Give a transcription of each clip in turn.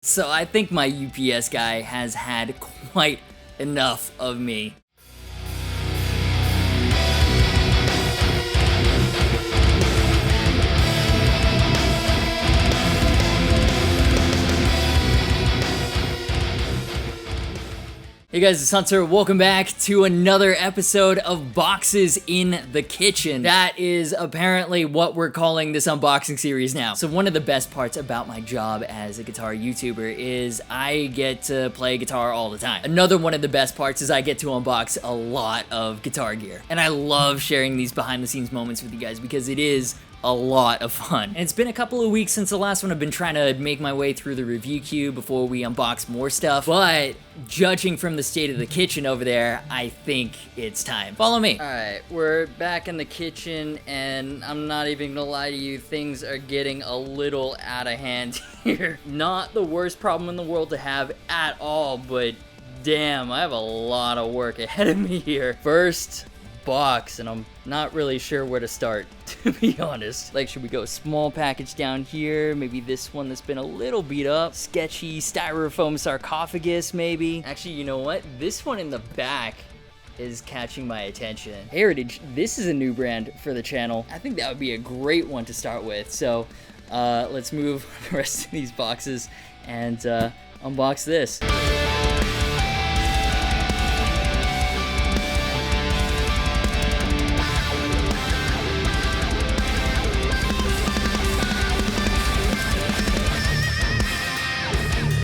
So I think my UPS guy has had quite enough of me. Hey guys, it's Hunter. Welcome back to another episode of Boxes in the Kitchen. That is apparently what we're calling this unboxing series now. So one of the best parts about my job as a guitar YouTuber is I get to play guitar all the time. Another one of the best parts is I get to unbox a lot of guitar gear. And I love sharing these behind the scenes moments with you guys because it is a lot of fun. And it's been a couple of weeks since the last one. I've been trying to make my way through the review queue before we unbox more stuff, but judging from the state of the kitchen over there, I think it's time. Follow me. All right, we're back in the kitchen, and I'm not even gonna lie to you, things are getting a little out of hand here. Not the worst problem in the world to have at all, but damn, I have a lot of work ahead of me here. First box, and I'm not really sure where to start, to be honest. Like, should we go small package down here? Maybe this one that's been a little beat up. Sketchy styrofoam sarcophagus, maybe. Actually, you know what? This one in the back is catching my attention. Heritage, this is a new brand for the channel. I think that would be a great one to start with. So, let's move the rest of these boxes and unbox this.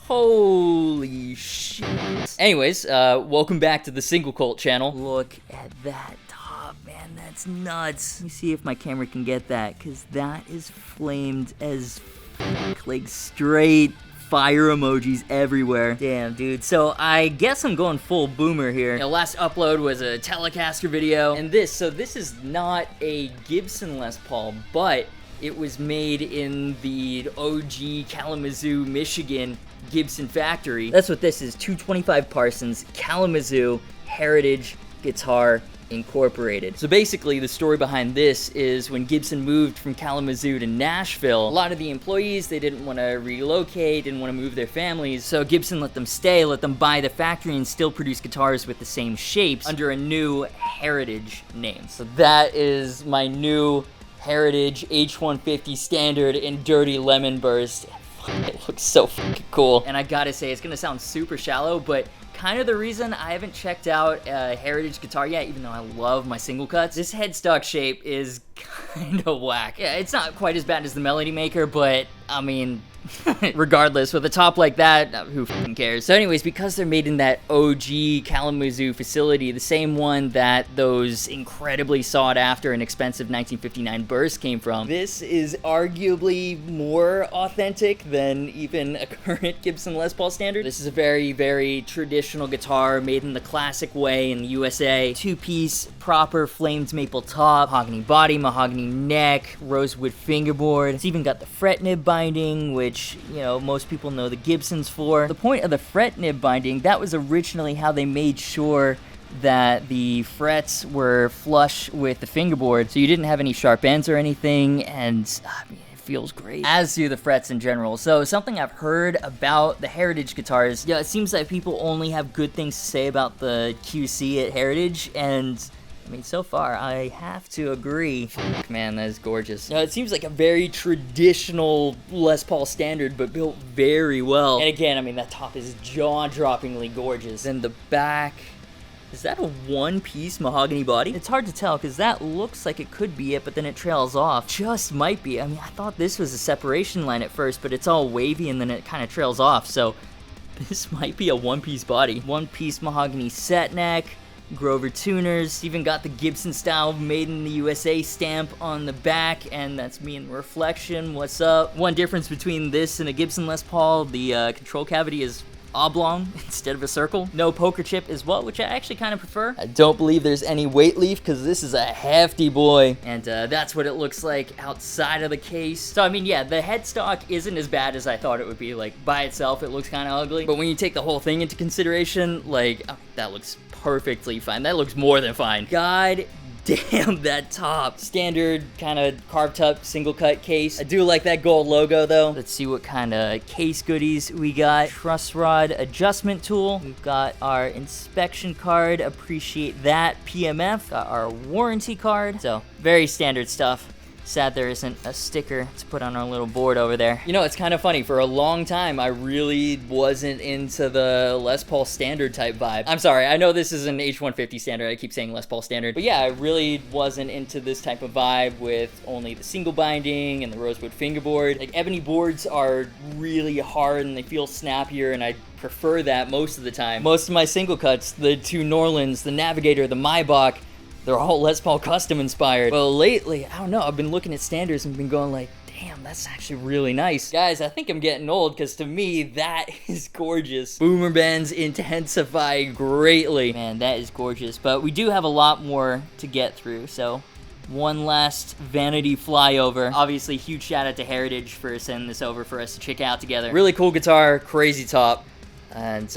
Holy shit. Anyways, welcome back to the Single Cult channel. Look at that top, man, that's nuts. Let me see if my camera can get that, because that is flamed as f***, like straight fire emojis everywhere. Damn, dude. So I guess I'm going full boomer here. You know, last upload was a Telecaster video, and this is not a Gibson Les Paul, but it was made in the OG Kalamazoo, Michigan Gibson factory. That's what this is, 225 Parsons, Kalamazoo Heritage Guitar Incorporated. So basically, the story behind this is when Gibson moved from Kalamazoo to Nashville, a lot of the employees, they didn't want to relocate, didn't want to move their families, so Gibson let them stay, let them buy the factory and still produce guitars with the same shapes under a new Heritage name. So that is my new Heritage H150 Standard in Dirty Lemon Burst. It looks so fucking cool. And I gotta say, it's gonna sound super shallow, but kind of the reason I haven't checked out a Heritage guitar yet, even though I love my single cuts, this headstock shape is kind of whack. Yeah, it's not quite as bad as the Melody Maker, but I mean, regardless, with a top like that, who fucking cares? So anyways, because they're made in that OG Kalamazoo facility, the same one that those incredibly sought after and expensive 1959 Burst came from, this is arguably more authentic than even a current Gibson Les Paul Standard. This is a very, very traditional guitar made in the classic way in the USA. Two-piece, proper flamed maple top, mahogany body, mahogany neck, rosewood fingerboard. It's even got the fret nib binding, which, you know, most people know the Gibsons for. The point of the fret nib binding, that was originally how they made sure that the frets were flush with the fingerboard, so you didn't have any sharp ends or anything, and I mean, it feels great, as do the frets in general. So something I've heard about the Heritage guitars, yeah, it seems like people only have good things to say about the QC at Heritage, and I mean, so far, I have to agree. Fuck, man, that is gorgeous. Now, it seems like a very traditional Les Paul Standard, but built very well. And again, I mean, that top is jaw-droppingly gorgeous. And the back, is that a one-piece mahogany body? It's hard to tell, because that looks like it could be it, but then it trails off. Just might be. I mean, I thought this was a separation line at first, but it's all wavy, and then it kind of trails off, so this might be a one-piece body. One-piece mahogany set neck, Grover tuners, even got the Gibson style made in the USA stamp on the back, and that's me in reflection. What's up? One difference between this and a Gibson Les Paul, the control cavity is oblong instead of a circle. No poker chip as well, which I actually kind of prefer. I don't believe there's any weight leaf because this is a hefty boy. And that's what it looks like outside of the case. So I mean, yeah, the headstock isn't as bad as I thought it would be. Like, by itself, it looks kind of ugly. But when you take the whole thing into consideration, like, oh, that looks perfectly fine. That looks more than fine. God damn, that top. Standard kind of carved up single cut case. I do like that gold logo though. Let's see what kind of case goodies we got. Truss rod adjustment tool. We've got our inspection card. Appreciate that. PMF. Got our warranty card. So very standard stuff. Sad there isn't a sticker to put on our little board over there. You know, it's kind of funny. For a long time, I really wasn't into the Les Paul standard type vibe. I'm sorry, I know this is an H150 standard. I keep saying Les Paul standard. But yeah, I really wasn't into this type of vibe with only the single binding and the rosewood fingerboard. Like, ebony boards are really hard and they feel snappier, and I prefer that most of the time. Most of my single cuts, the two Norlands, the Navigator, the Maybach, they're all Les Paul custom inspired. But lately, I don't know, I've been looking at standards and been going like, damn, that's actually really nice. Guys, I think I'm getting old, because to me, that is gorgeous. Boomer bends intensify greatly. Man, that is gorgeous. But we do have a lot more to get through, so one last vanity flyover. Obviously, huge shout out to Heritage for sending this over for us to check out together. Really cool guitar, crazy top, and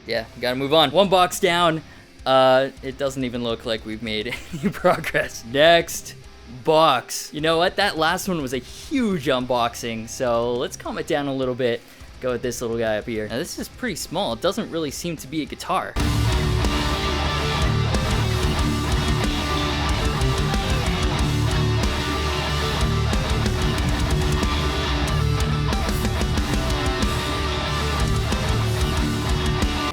yeah, gotta move on. One box down. It doesn't even look like we've made any progress. Next box. You know what? That last one was a huge unboxing, so let's calm it down a little bit. Go with this little guy up here. Now, this is pretty small. It doesn't really seem to be a guitar.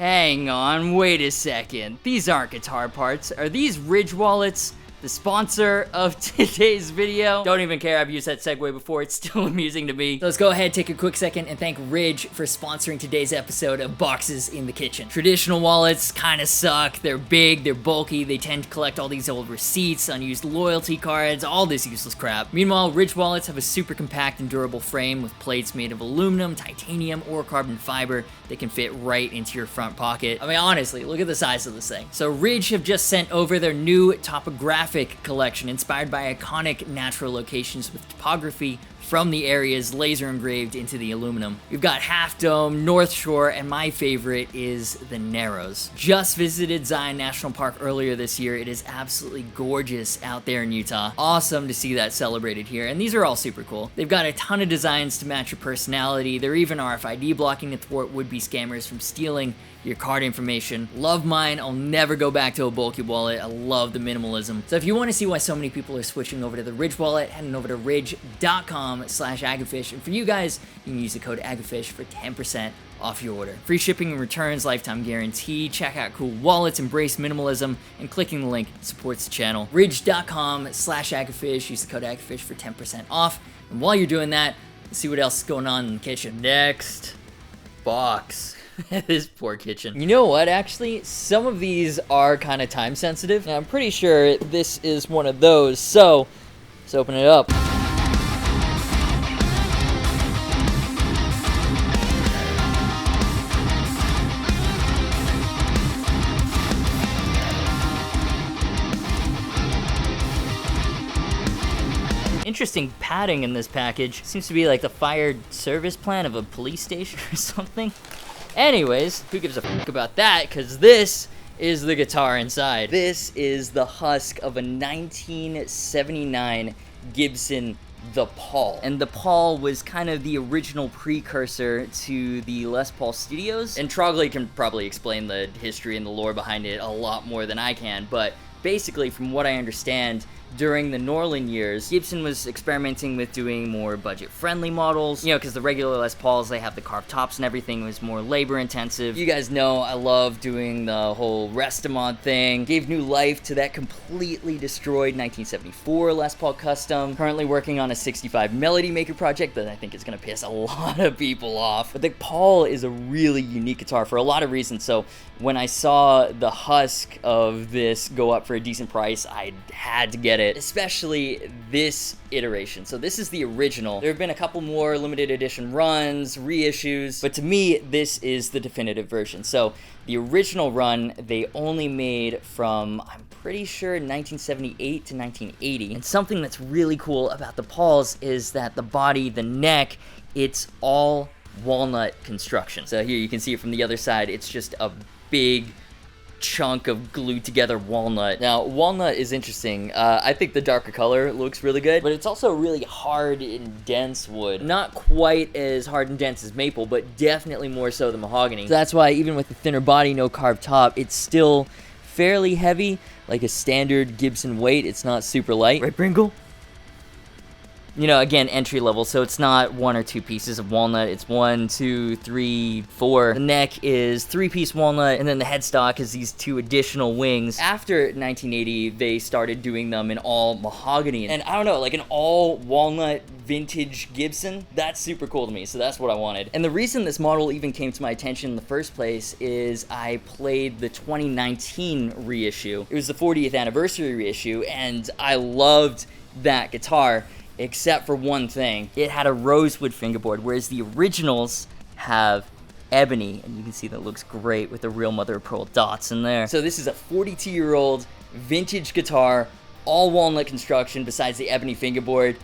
Hang on, wait a second. These aren't guitar parts. Are these Ridge wallets? The sponsor of today's video. Don't even care, I've used that segue before, it's still amusing to me. So let's go ahead, take a quick second, and thank Ridge for sponsoring today's episode of Boxes in the Kitchen. Traditional wallets kind of suck. They're big, they're bulky, they tend to collect all these old receipts, unused loyalty cards, all this useless crap. Meanwhile, Ridge wallets have a super compact and durable frame with plates made of aluminum, titanium, or carbon fiber that can fit right into your front pocket. I mean, honestly, look at the size of this thing. So Ridge have just sent over their new topographic collection inspired by iconic natural locations with topography from the areas laser engraved into the aluminum. We've got Half Dome, North Shore, and my favorite is the Narrows. Just visited Zion National Park earlier this year. It is absolutely gorgeous out there in Utah. Awesome to see that celebrated here, and these are all super cool. They've got a ton of designs to match your personality. They're even RFID blocking to thwart would-be scammers from stealing your card information. Love mine. I'll never go back to a bulky wallet. I love the minimalism. So if you want to see why so many people are switching over to the Ridge wallet, head on over to ridge.com/Agufish. And for you guys, you can use the code Agufish for 10% off your order. Free shipping and returns, lifetime guarantee. Check out cool wallets, embrace minimalism, and clicking the link supports the channel. Ridge.com/Agufish. Use the code Agufish for 10% off. And while you're doing that, let's see what else is going on in the kitchen. Next box. This poor kitchen. You know what, actually? Some of these are kind of time sensitive. And I'm pretty sure this is one of those. So, let's open it up. Interesting padding in this package. Seems to be like the fire service plan of a police station or something. Anyways, who gives a fuck about that? Because this is the guitar inside. This is the husk of a 1979 Gibson the Paul. And the Paul was kind of the original precursor to the Les Paul Studios. And Trogley can probably explain the history and the lore behind it a lot more than I can, but basically, from what I understand, during the Norland years, Gibson was experimenting with doing more budget-friendly models, you know, because the regular Les Pauls, they have the carved tops and everything, was more labor-intensive. You guys know I love doing the whole Restomod thing. Gave new life to that completely destroyed 1974 Les Paul Custom. Currently working on a 65 Melody Maker project that I think is going to piss a lot of people off. But the Paul is a really unique guitar for a lot of reasons, so when I saw the husk of this go up for a decent price, I had to get it, especially this iteration. So this is the original. There have been a couple more limited edition runs, reissues, but to me, this is the definitive version. So the original run, they only made from, I'm pretty sure, 1978 to 1980. And something that's really cool about the Pauls is that the body, the neck, it's all walnut construction. So here you can see it from the other side. It's just a big chunk of glued together walnut. Now, walnut is interesting. I think the darker color looks really good, but it's also really hard and dense wood. Not quite as hard and dense as maple, but definitely more so than mahogany. So that's why even with the thinner body, no carved top, it's still fairly heavy, like a standard Gibson weight. It's not super light. Right, Bringle? You know, again, entry level, so it's not 1 or 2 pieces of walnut. It's 1, 2, 3, 4. The neck is 3-piece walnut, and then the headstock is these 2 additional wings. After 1980, they started doing them in all mahogany. And I don't know, like an all walnut vintage Gibson, that's super cool to me, so that's what I wanted. And the reason this model even came to my attention in the first place is I played the 2019 reissue. It was the 40th anniversary reissue, and I loved that guitar. Except for one thing, it had a rosewood fingerboard, whereas the originals have ebony, and you can see that looks great with the real mother of pearl dots in there. So this is a 42-year-old vintage guitar, all walnut construction besides the ebony fingerboard.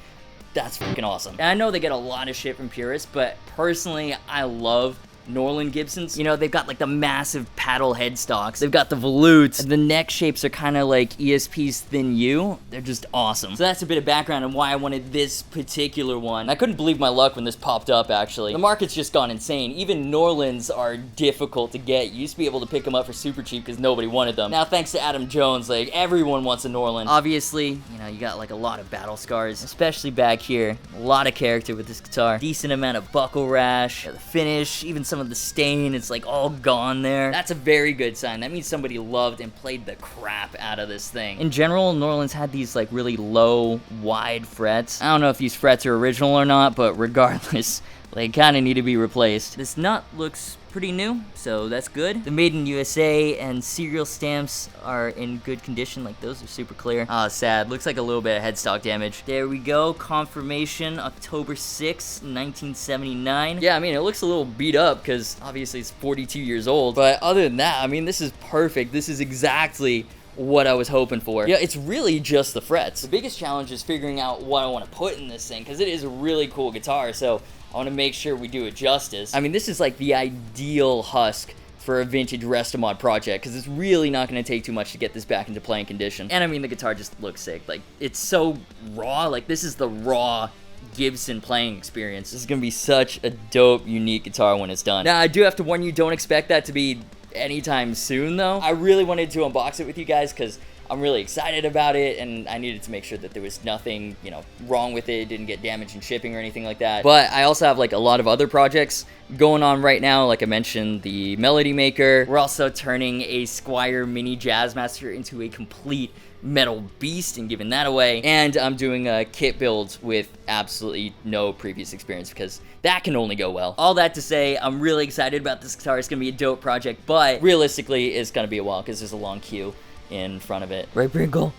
That's freaking awesome. And I know they get a lot of shit from purists, but personally, I love Norland Gibsons. You know, they've got like the massive paddle headstocks. They've got the volutes. The neck shapes are kind of like ESP's Thin U. They're just awesome. So that's a bit of background on why I wanted this particular one. I couldn't believe my luck when this popped up, actually. The market's just gone insane. Even Norlands are difficult to get. You used to be able to pick them up for super cheap because nobody wanted them. Now, thanks to Adam Jones, like, everyone wants a Norland. Obviously, you know, you got like a lot of battle scars, especially back here. A lot of character with this guitar. Decent amount of buckle rash. The finish, even some of the stain, it's like all gone there. That's a very good sign. That means somebody loved and played the crap out of this thing. In general, Norland's had these like really low, wide frets. I don't know if these frets are original or not, but regardless, they kind of need to be replaced. This nut looks pretty new, so that's good. The Made in USA and serial stamps are in good condition. Like, those are super clear. Ah, sad. Looks like a little bit of headstock damage. There we go. Confirmation, October 6, 1979. Yeah, I mean, it looks a little beat up because obviously it's 42 years old. But other than that, I mean, this is perfect. This is exactly what I was hoping for. Yeah, it's really just the frets. The biggest challenge is figuring out what I want to put in this thing because it is a really cool guitar, so I want to make sure we do it justice. I mean, this is like the ideal husk for a vintage Restomod project because it's really not going to take too much to get this back into playing condition. And I mean, the guitar just looks sick. Like, it's so raw. Like, this is the raw Gibson playing experience. This is going to be such a dope, unique guitar when it's done. Now, I do have to warn you, don't expect that to be anytime soon, though. I really wanted to unbox it with you guys because I'm really excited about it, and I needed to make sure that there was nothing, you know, wrong with it. It didn't get damaged in shipping or anything like that. But I also have, like, a lot of other projects going on right now. Like I mentioned, the Melody Maker. We're also turning a Squier Mini Jazzmaster into a complete metal beast and giving that away. And I'm doing a kit build with absolutely no previous experience because that can only go well. All that to say, I'm really excited about this guitar. It's going to be a dope project, but realistically, it's going to be a while because there's a long queue in front of it. Right, Brinkle?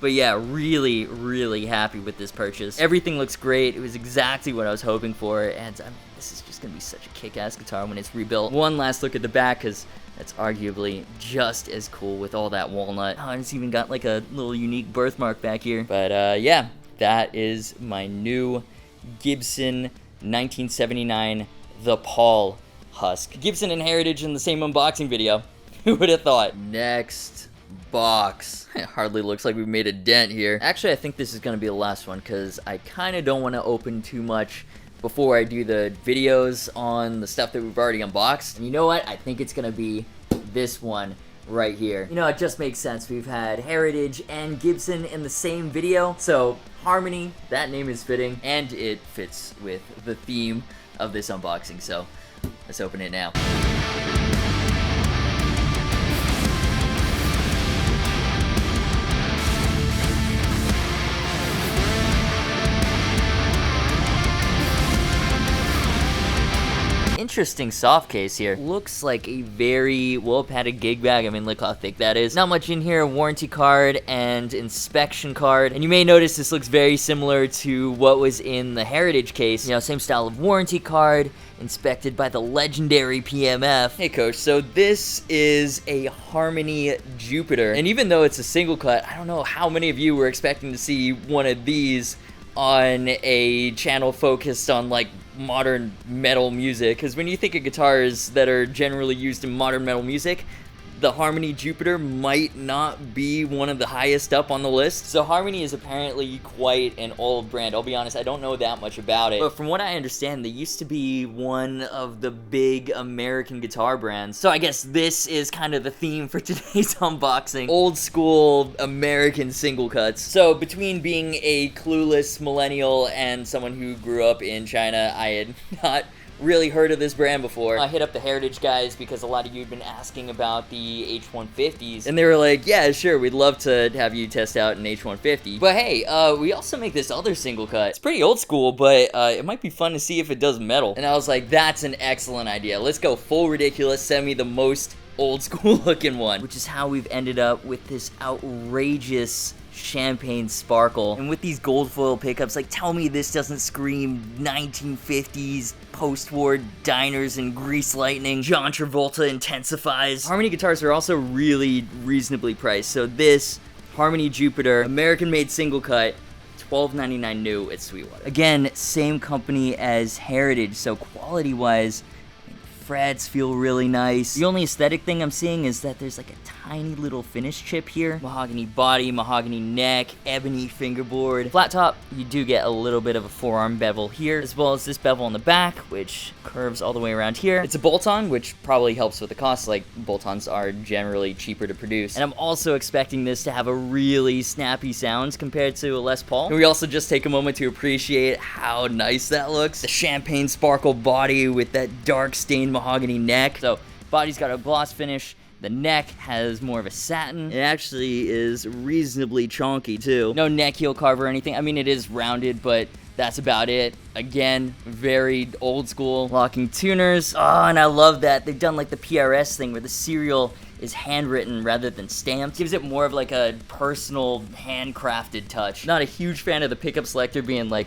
But yeah, really, really happy with this purchase. Everything looks great. It was exactly what I was hoping for, and I mean, this is just gonna be such a kick-ass guitar when it's rebuilt. One last look at the back, because that's arguably just as cool with all that walnut. Oh, and it's even got like a little unique birthmark back here. But yeah, that is my new Gibson 1979 The Paul Husk. Gibson and Heritage in the same unboxing video. Who would have thought? Next box. It hardly looks like we've made a dent here. Actually, I think this is going to be the last one because I kind of don't want to open too much before I do the videos on the stuff that we've already unboxed. And you know what? I think it's going to be this one right here. You know, it just makes sense. We've had Heritage and Gibson in the same video, so harmony, that name is fitting, and it fits with the theme of this unboxing, so let's open it now. Interesting soft case here. Looks like a very well padded gig bag. I mean, look how thick that is. Not much in here. Warranty card and inspection card. And you may notice this looks very similar to what was in the Heritage case. You know, same style of warranty card, inspected by the legendary PMF. Hey coach, so this is a Harmony Jupiter. And even though it's a single cut, I don't know how many of you were expecting to see one of these on a channel focused on like modern metal music, because when you think of guitars that are generally used in modern metal music, the Harmony Jupiter might not be one of the highest up on the list. So Harmony is apparently quite an old brand. I'll be honest, I don't know that much about it, but from what I understand, they used to be one of the big American guitar brands. So I guess this is kind of the theme for today's unboxing. Old school American single cuts. So between being a clueless millennial and someone who grew up in China, I had not really heard of this brand before. I hit up the Heritage guys because a lot of you had been asking about the H150s, and they were like, yeah, sure, we'd love to have you test out an H150. But hey, we also make this other single cut. It's pretty old school, but it might be fun to see if it does metal. And I was like, that's an excellent idea. Let's go full ridiculous, send me the most old school looking one, which is how we've ended up with this outrageous champagne sparkle. And with these gold foil pickups, like, tell me this doesn't scream 1950s post-war diners and grease lightning. John Travolta intensifies. Harmony guitars are also really reasonably priced. So this Harmony Jupiter, American-made single cut, $12.99 new at Sweetwater. Again, same company as Heritage, so quality-wise, frets feel really nice. The only aesthetic thing I'm seeing is that there's like a tiny little finish chip here. Mahogany body, mahogany neck, ebony fingerboard. Flat top, you do get a little bit of a forearm bevel here, as well as this bevel on the back, which curves all the way around here. It's a bolt-on, which probably helps with the cost, like bolt-ons are generally cheaper to produce. And I'm also expecting this to have a really snappy sound compared to a Les Paul. Can we also just take a moment to appreciate how nice that looks? The champagne sparkle body with that dark stained mahogany neck. So body's got a gloss finish. The neck has more of a satin. It actually is reasonably chunky too. No neck heel carve or anything. I mean, it is rounded, but that's about it. Again, very old school locking tuners. Oh, and I love that they've done like the PRS thing where the serial is handwritten rather than stamped. Gives it more of like a personal handcrafted touch. Not a huge fan of the pickup selector being like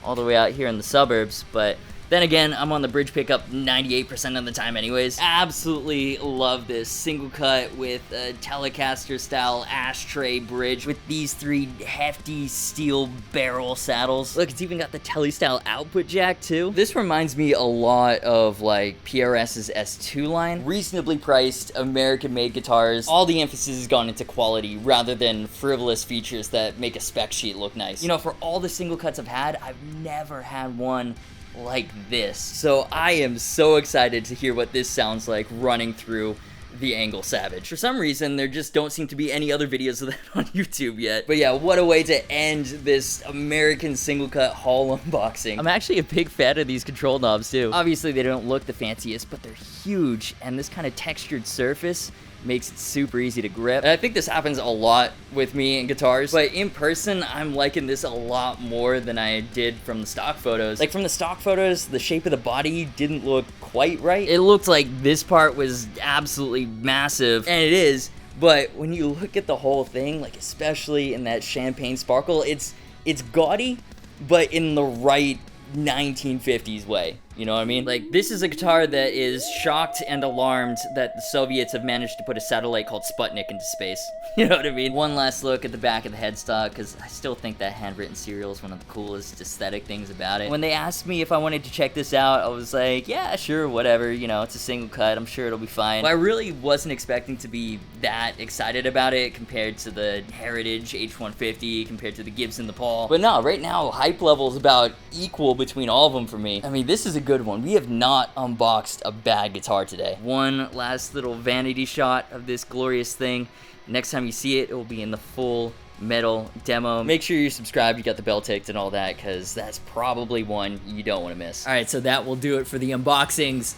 all the way out here in the suburbs, but then again, I'm on the bridge pickup 98% of the time anyways. Absolutely love this single cut with a Telecaster style ashtray bridge with these three hefty steel barrel saddles. Look, it's even got the Tele style output jack too. This reminds me a lot of like PRS's S2 line. Reasonably priced, American made guitars. All the emphasis has gone into quality rather than frivolous features that make a spec sheet look nice. You know, for all the single cuts I've had, I've never had one like this. So I am so excited to hear what this sounds like running through the Angle Savage. For some reason, there just don't seem to be any other videos of that on YouTube yet. But yeah, what a way to end this American single cut haul unboxing. I'm actually a big fan of these control knobs too. Obviously, they don't look the fanciest, but they're huge, and this kind of textured surface makes it super easy to grip. And I think this happens a lot with me in guitars, but in person, I'm liking this a lot more than I did from the stock photos. Like from the stock photos, the shape of the body didn't look quite right. It looked like this part was absolutely massive, and it is, but when you look at the whole thing, like especially in that champagne sparkle, it's gaudy, but in the right 1950s way. You know what I mean? Like, this is a guitar that is shocked and alarmed that the Soviets have managed to put a satellite called Sputnik into space. You know what I mean? One last look at the back of the headstock, because I still think that handwritten serial is one of the coolest aesthetic things about it. When they asked me if I wanted to check this out, I was like, yeah, sure, whatever. You know, it's a single cut. I'm sure it'll be fine. But I really wasn't expecting to be that excited about it compared to the Heritage H150, compared to the Gibson Les Paul. But no, right now, hype level is about equal between all of them for me. I mean, this is a good one. We have not unboxed a bad guitar today. One last little vanity shot of this glorious thing. Next time you see it, it will be in the full metal demo. Make sure you're subscribed, you got the bell ticked and all that, because that's probably one you don't want to miss. Alright, so that will do it for the unboxings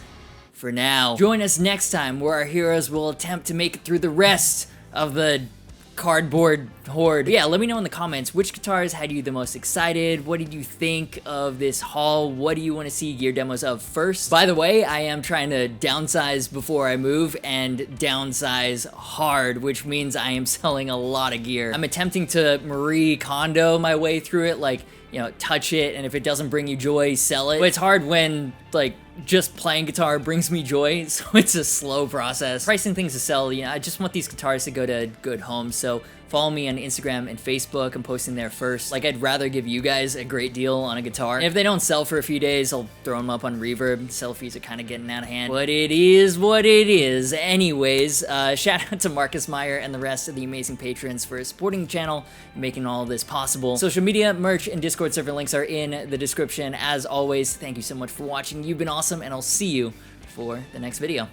for now. Join us next time where our heroes will attempt to make it through the rest of the cardboard horde. But yeah, let me know in the comments which guitars had you the most excited. What did you think of this haul? What do you want to see gear demos of first? By the way, I am trying to downsize before I move, and downsize hard, which means I am selling a lot of gear. I'm attempting to Marie Kondo my way through it, like, you know, touch it, and if it doesn't bring you joy, sell it. But it's hard when, like, just playing guitar brings me joy, so it's a slow process. Pricing things to sell, you know, I just want these guitars to go to good homes, so follow me on Instagram and Facebook. I'm posting there first. Like, I'd rather give you guys a great deal on a guitar. And if they don't sell for a few days, I'll throw them up on Reverb. Sell fees are kind of getting out of hand. But it is what it is. Anyways, shout out to Marcus Meyer and the rest of the amazing patrons for supporting the channel and making all this possible. Social media, merch, and Discord server links are in the description. As always, thank you so much for watching. You've been awesome, and I'll see you for the next video.